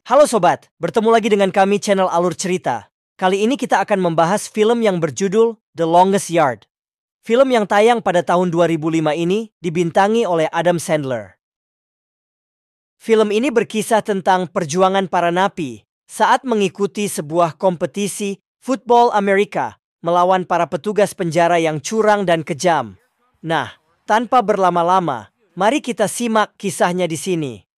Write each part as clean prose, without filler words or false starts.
Halo sobat, bertemu lagi dengan kami channel Alur Cerita. Kali ini kita akan membahas film yang berjudul The Longest Yard. Film yang tayang pada tahun 2005 ini dibintangi oleh Adam Sandler. Film ini berkisah tentang perjuangan para napi saat mengikuti sebuah kompetisi football Amerika melawan para petugas penjara yang curang dan kejam. Nah, tanpa berlama-lama, mari kita simak kisahnya di sini.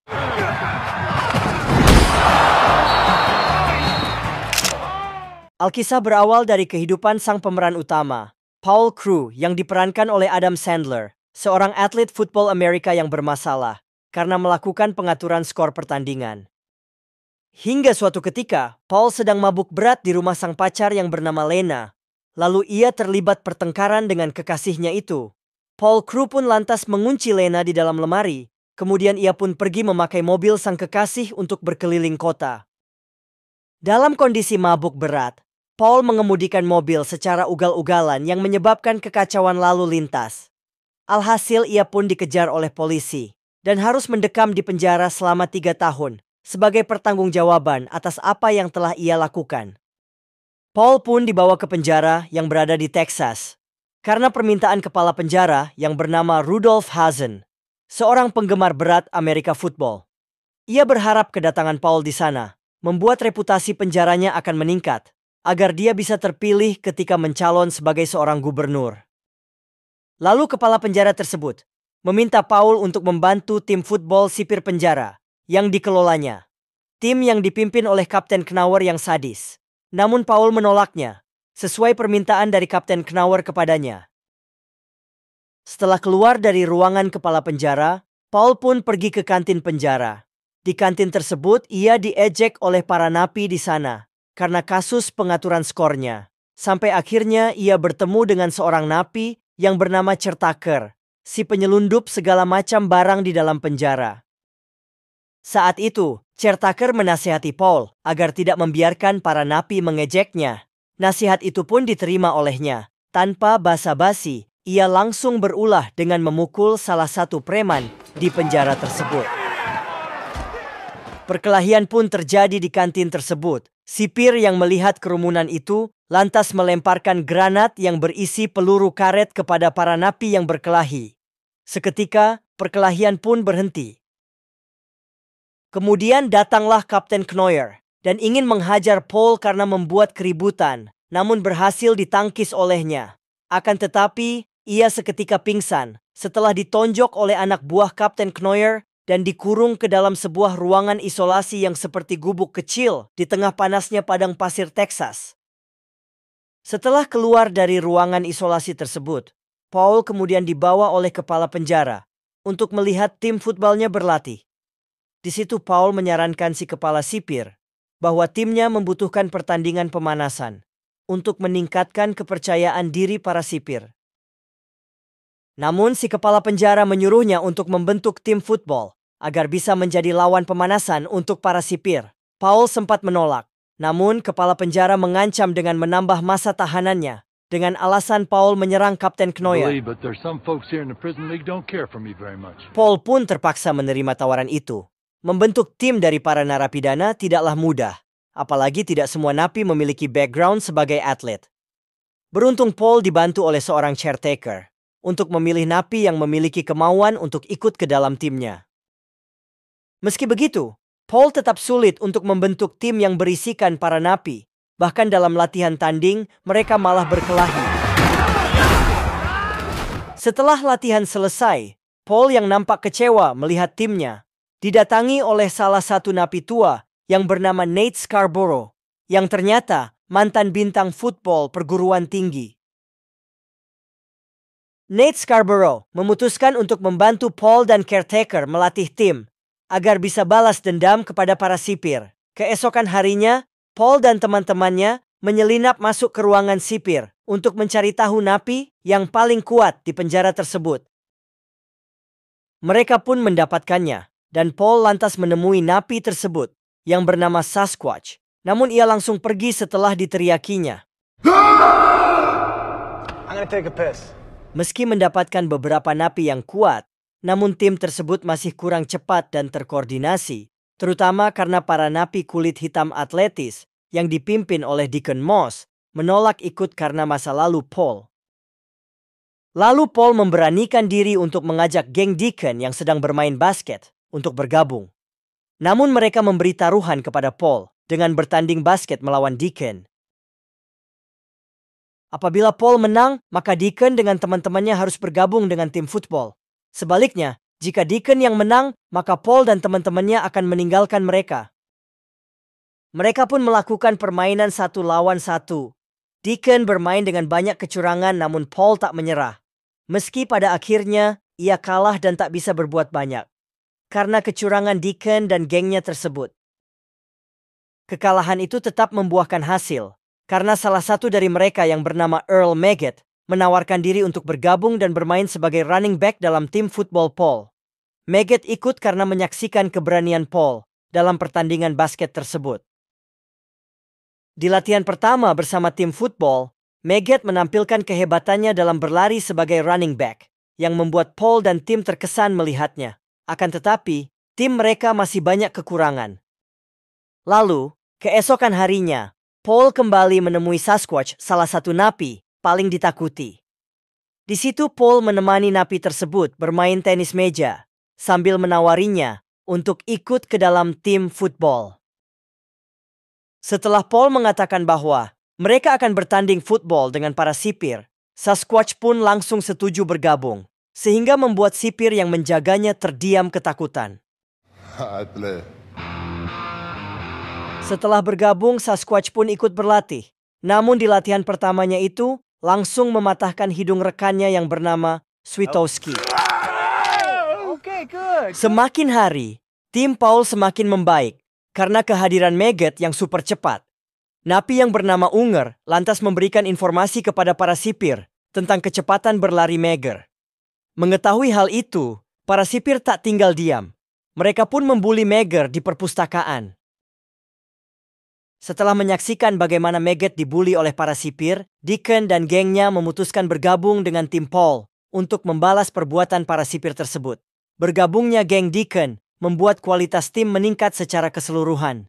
Alkisah berawal dari kehidupan sang pemeran utama, Paul Crewe, yang diperankan oleh Adam Sandler, seorang atlet football Amerika yang bermasalah karena melakukan pengaturan skor pertandingan. Hingga suatu ketika, Paul sedang mabuk berat di rumah sang pacar yang bernama Lena. Lalu ia terlibat pertengkaran dengan kekasihnya itu. Paul Crewe pun lantas mengunci Lena di dalam lemari. Kemudian ia pun pergi memakai mobil sang kekasih untuk berkeliling kota. Dalam kondisi mabuk berat, Paul mengemudikan mobil secara ugal-ugalan yang menyebabkan kekacauan lalu lintas. Alhasil ia pun dikejar oleh polisi dan harus mendekam di penjara selama 3 tahun sebagai pertanggungjawaban atas apa yang telah ia lakukan. Paul pun dibawa ke penjara yang berada di Texas karena permintaan kepala penjara yang bernama Rudolph Hazen, seorang penggemar berat Amerika football. Ia berharap kedatangan Paul di sana membuat reputasi penjaranya akan meningkat agar dia bisa terpilih ketika mencalon sebagai seorang gubernur. Lalu kepala penjara tersebut meminta Paul untuk membantu tim football sipir penjara yang dikelolanya. Tim yang dipimpin oleh Kapten Knauer yang sadis. Namun Paul menolaknya, sesuai permintaan dari Kapten Knauer kepadanya. Setelah keluar dari ruangan kepala penjara, Paul pun pergi ke kantin penjara. Di kantin tersebut ia diejek oleh para napi di sana karena kasus pengaturan skornya. Sampai akhirnya ia bertemu dengan seorang napi yang bernama Chertaker, si penyelundup segala macam barang di dalam penjara. Saat itu, Chertaker menasihati Paul agar tidak membiarkan para napi mengejeknya. Nasihat itu pun diterima olehnya. Tanpa basa-basi, ia langsung berulah dengan memukul salah satu preman di penjara tersebut. Perkelahian pun terjadi di kantin tersebut. Sipir yang melihat kerumunan itu lantas melemparkan granat yang berisi peluru karet kepada para napi yang berkelahi. Seketika, perkelahian pun berhenti. Kemudian datanglah Kapten Knauer dan ingin menghajar Paul karena membuat keributan, namun berhasil ditangkis olehnya. Akan tetapi, ia seketika pingsan setelah ditonjok oleh anak buah Kapten Knauer dan dikurung ke dalam sebuah ruangan isolasi yang seperti gubuk kecil di tengah panasnya padang pasir Texas. Setelah keluar dari ruangan isolasi tersebut, Paul kemudian dibawa oleh kepala penjara untuk melihat tim futbalnya berlatih. Di situ Paul menyarankan si kepala sipir bahwa timnya membutuhkan pertandingan pemanasan untuk meningkatkan kepercayaan diri para sipir. Namun si kepala penjara menyuruhnya untuk membentuk tim football agar bisa menjadi lawan pemanasan untuk para sipir. Paul sempat menolak, namun kepala penjara mengancam dengan menambah masa tahanannya dengan alasan Paul menyerang Kapten Knauer. Paul pun terpaksa menerima tawaran itu. Membentuk tim dari para narapidana tidaklah mudah, apalagi tidak semua napi memiliki background sebagai atlet. Beruntung Paul dibantu oleh seorang caretaker untuk memilih napi yang memiliki kemauan untuk ikut ke dalam timnya. Meski begitu, Paul tetap sulit untuk membentuk tim yang berisikan para napi. Bahkan dalam latihan tanding, mereka malah berkelahi. Setelah latihan selesai, Paul yang nampak kecewa melihat timnya didatangi oleh salah satu napi tua yang bernama Nate Scarborough, yang ternyata mantan bintang football perguruan tinggi. Nate Scarborough memutuskan untuk membantu Paul dan caretaker melatih tim agar bisa balas dendam kepada para sipir. Keesokan harinya, Paul dan teman-temannya menyelinap masuk ke ruangan sipir untuk mencari tahu napi yang paling kuat di penjara tersebut. Mereka pun mendapatkannya, dan Paul lantas menemui napi tersebut yang bernama Sasquatch. Namun ia langsung pergi setelah diteriakinya. Meski mendapatkan beberapa napi yang kuat, namun tim tersebut masih kurang cepat dan terkoordinasi. terutama karena para napi kulit hitam atletis yang dipimpin oleh Deacon Moss menolak ikut karena masa lalu Paul. Lalu Paul memberanikan diri untuk mengajak geng Deacon yang sedang bermain basket untuk bergabung. Namun mereka memberi taruhan kepada Paul dengan bertanding basket melawan Deacon. Apabila Paul menang, maka Deacon dengan teman-temannya harus bergabung dengan tim football. Sebaliknya, jika Deacon yang menang, maka Paul dan teman-temannya akan meninggalkan mereka. Mereka pun melakukan permainan 1 lawan 1. Deacon bermain dengan banyak kecurangan, namun Paul tak menyerah. Meski pada akhirnya, ia kalah dan tak bisa berbuat banyak karena kecurangan Deacon dan gengnya tersebut. Kekalahan itu tetap membuahkan hasil, karena salah satu dari mereka yang bernama Earl Maggot menawarkan diri untuk bergabung dan bermain sebagai running back dalam tim football Paul. Maggot ikut karena menyaksikan keberanian Paul dalam pertandingan basket tersebut. Di latihan pertama bersama tim football, Maggot menampilkan kehebatannya dalam berlari sebagai running back, yang membuat Paul dan tim terkesan melihatnya. Akan tetapi, tim mereka masih banyak kekurangan. Lalu, keesokan harinya, Paul kembali menemui Sasquatch, salah satu napi paling ditakuti. Di situ Paul menemani napi tersebut bermain tenis meja, sambil menawarinya untuk ikut ke dalam tim football. Setelah Paul mengatakan bahwa mereka akan bertanding football dengan para sipir, Sasquatch pun langsung setuju bergabung, sehingga membuat sipir yang menjaganya terdiam ketakutan. Setelah bergabung, Sasquatch pun ikut berlatih. Namun di latihan pertamanya itu, langsung mematahkan hidung rekannya yang bernama Swiatowski. Semakin hari, tim Paul semakin membaik karena kehadiran Maggot yang super cepat. Napi yang bernama Unger lantas memberikan informasi kepada para sipir tentang kecepatan berlari Maggot. Mengetahui hal itu, para sipir tak tinggal diam. Mereka pun membuli Maggot di perpustakaan. Setelah menyaksikan bagaimana Maggot dibuli oleh para sipir, Deacon dan gengnya memutuskan bergabung dengan tim Paul untuk membalas perbuatan para sipir tersebut. Bergabungnya geng Deacon membuat kualitas tim meningkat secara keseluruhan.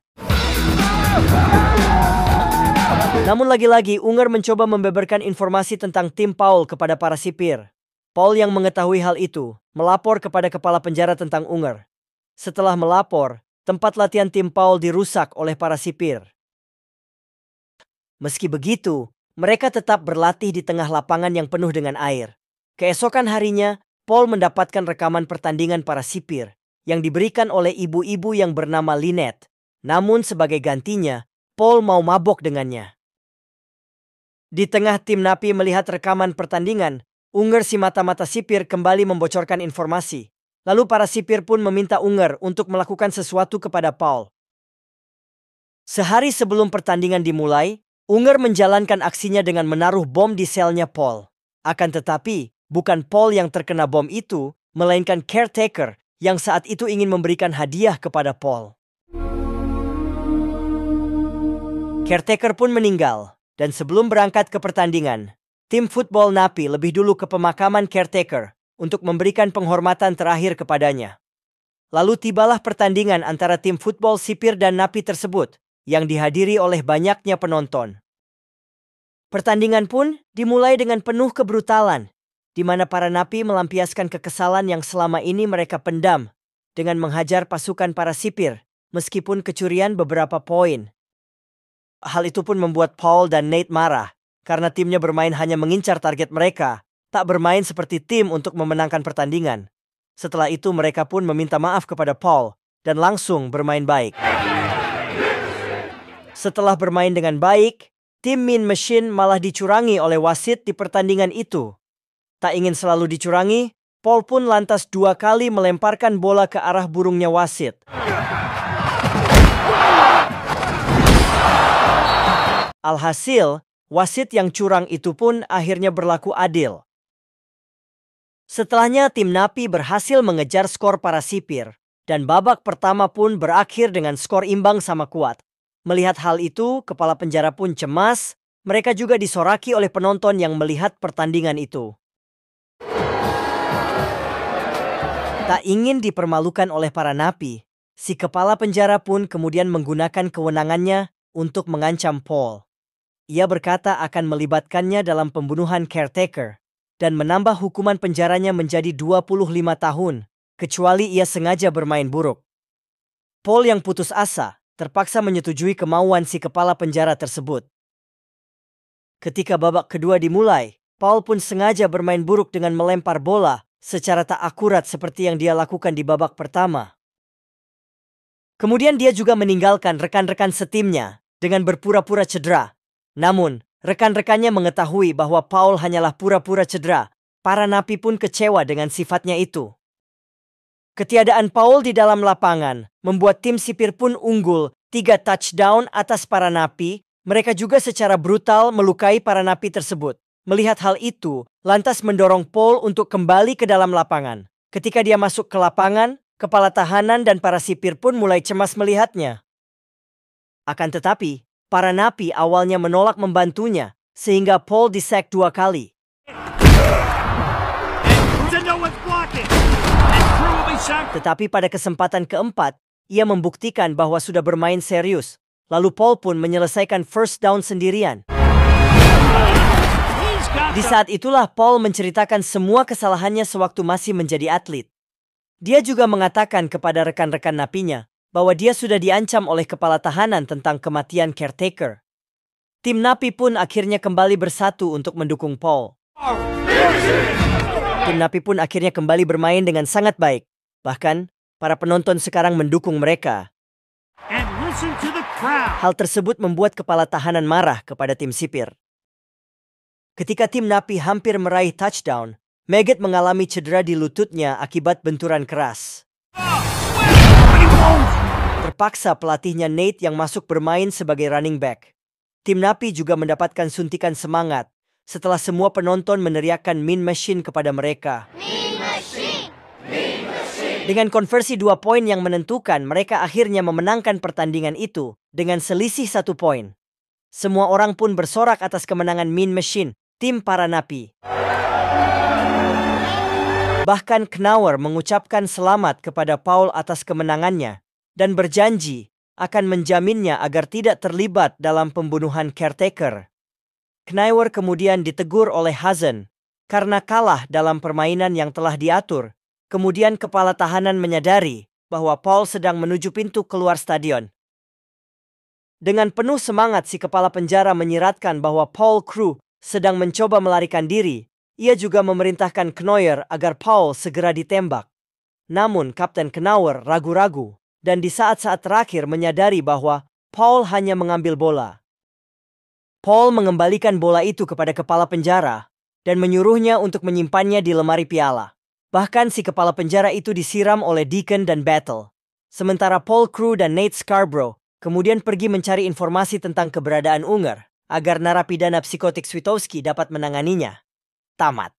Namun lagi-lagi Unger mencoba membeberkan informasi tentang tim Paul kepada para sipir. Paul yang mengetahui hal itu melapor kepada kepala penjara tentang Unger. Setelah melapor, tempat latihan tim Paul dirusak oleh para sipir. Meski begitu, mereka tetap berlatih di tengah lapangan yang penuh dengan air. Keesokan harinya, Paul mendapatkan rekaman pertandingan para sipir yang diberikan oleh ibu-ibu yang bernama Lynette. Namun sebagai gantinya, Paul mau mabok dengannya. Di tengah tim napi melihat rekaman pertandingan, Unger si mata-mata sipir kembali membocorkan informasi. Lalu para sipir pun meminta Unger untuk melakukan sesuatu kepada Paul. Sehari sebelum pertandingan dimulai, Unger menjalankan aksinya dengan menaruh bom di selnya Paul. Akan tetapi, bukan Paul yang terkena bom itu, melainkan caretaker yang saat itu ingin memberikan hadiah kepada Paul. Caretaker pun meninggal, dan sebelum berangkat ke pertandingan, tim football napi lebih dulu ke pemakaman caretaker untuk memberikan penghormatan terakhir kepadanya. Lalu tibalah pertandingan antara tim football sipir dan napi tersebut, yang dihadiri oleh banyaknya penonton. Pertandingan pun dimulai dengan penuh kebrutalan, di mana para napi melampiaskan kekesalan yang selama ini mereka pendam dengan menghajar pasukan para sipir, meskipun kecurian beberapa poin. Hal itu pun membuat Paul dan Nate marah, karena timnya bermain hanya mengincar target mereka, tak bermain seperti tim untuk memenangkan pertandingan. Setelah itu mereka pun meminta maaf kepada Paul, dan langsung bermain baik. Setelah bermain dengan baik, tim Mean Machine malah dicurangi oleh wasit di pertandingan itu. Tak ingin selalu dicurangi, Paul pun lantas 2 kali melemparkan bola ke arah burungnya wasit. Alhasil, wasit yang curang itu pun akhirnya berlaku adil. Setelahnya tim napi berhasil mengejar skor para sipir, dan babak pertama pun berakhir dengan skor imbang sama kuat. Melihat hal itu, kepala penjara pun cemas. Mereka juga disoraki oleh penonton yang melihat pertandingan itu. Tak ingin dipermalukan oleh para napi, Si kepala penjara pun kemudian menggunakan kewenangannya untuk mengancam Paul. Ia berkata akan melibatkannya dalam pembunuhan caretaker dan menambah hukuman penjaranya menjadi 25 tahun, kecuali ia sengaja bermain buruk. Paul yang putus asa terpaksa menyetujui kemauan si kepala penjara tersebut. Ketika babak kedua dimulai, Paul pun sengaja bermain buruk dengan melempar bola secara tak akurat seperti yang dia lakukan di babak pertama. Kemudian dia juga meninggalkan rekan-rekan setimnya dengan berpura-pura cedera. Namun, rekan-rekannya mengetahui bahwa Paul hanyalah pura-pura cedera. Para napi pun kecewa dengan sifatnya itu. Ketiadaan Paul di dalam lapangan membuat tim sipir pun unggul 3 touchdown atas para napi. Mereka juga secara brutal melukai para napi tersebut. Melihat hal itu, lantas mendorong Paul untuk kembali ke dalam lapangan. Ketika dia masuk ke lapangan, kepala tahanan dan para sipir pun mulai cemas melihatnya. Akan tetapi, para napi awalnya menolak membantunya, sehingga Paul di-sack 2 kali. Tetapi pada kesempatan keempat, ia membuktikan bahwa sudah bermain serius. Lalu Paul pun menyelesaikan first down sendirian. Di saat itulah Paul menceritakan semua kesalahannya sewaktu masih menjadi atlet. Dia juga mengatakan kepada rekan-rekan napinya bahwa dia sudah diancam oleh kepala tahanan tentang kematian caretaker. Tim napi pun akhirnya kembali bersatu untuk mendukung Paul. Tim napi pun akhirnya kembali bermain dengan sangat baik. Bahkan, para penonton sekarang mendukung mereka. Hal tersebut membuat kepala tahanan marah kepada tim sipir. Ketika tim napi hampir meraih touchdown, Maggot mengalami cedera di lututnya akibat benturan keras. Terpaksa pelatihnya Nate yang masuk bermain sebagai running back. Tim napi juga mendapatkan suntikan semangat setelah semua penonton meneriakkan Mean Machine kepada mereka. Mean Machine! Mean Machine! Dengan konversi 2 poin yang menentukan, mereka akhirnya memenangkan pertandingan itu dengan selisih 1 poin. Semua orang pun bersorak atas kemenangan Mean Machine, tim para napi. Bahkan Knauer mengucapkan selamat kepada Paul atas kemenangannya dan berjanji akan menjaminnya agar tidak terlibat dalam pembunuhan caretaker. Knauer kemudian ditegur oleh Hazen karena kalah dalam permainan yang telah diatur. Kemudian kepala tahanan menyadari bahwa Paul sedang menuju pintu keluar stadion. Dengan penuh semangat si kepala penjara menyiratkan bahwa Paul Crewe sedang mencoba melarikan diri. Ia juga memerintahkan Knauer agar Paul segera ditembak. Namun Kapten Knauer ragu-ragu dan di saat-saat terakhir menyadari bahwa Paul hanya mengambil bola. Paul mengembalikan bola itu kepada kepala penjara dan menyuruhnya untuk menyimpannya di lemari piala. Bahkan si kepala penjara itu disiram oleh Deacon dan Battle. Sementara Paul Crewe dan Nate Scarborough kemudian pergi mencari informasi tentang keberadaan Unger agar narapidana psikotik Swiatowski dapat menanganinya. Tamat.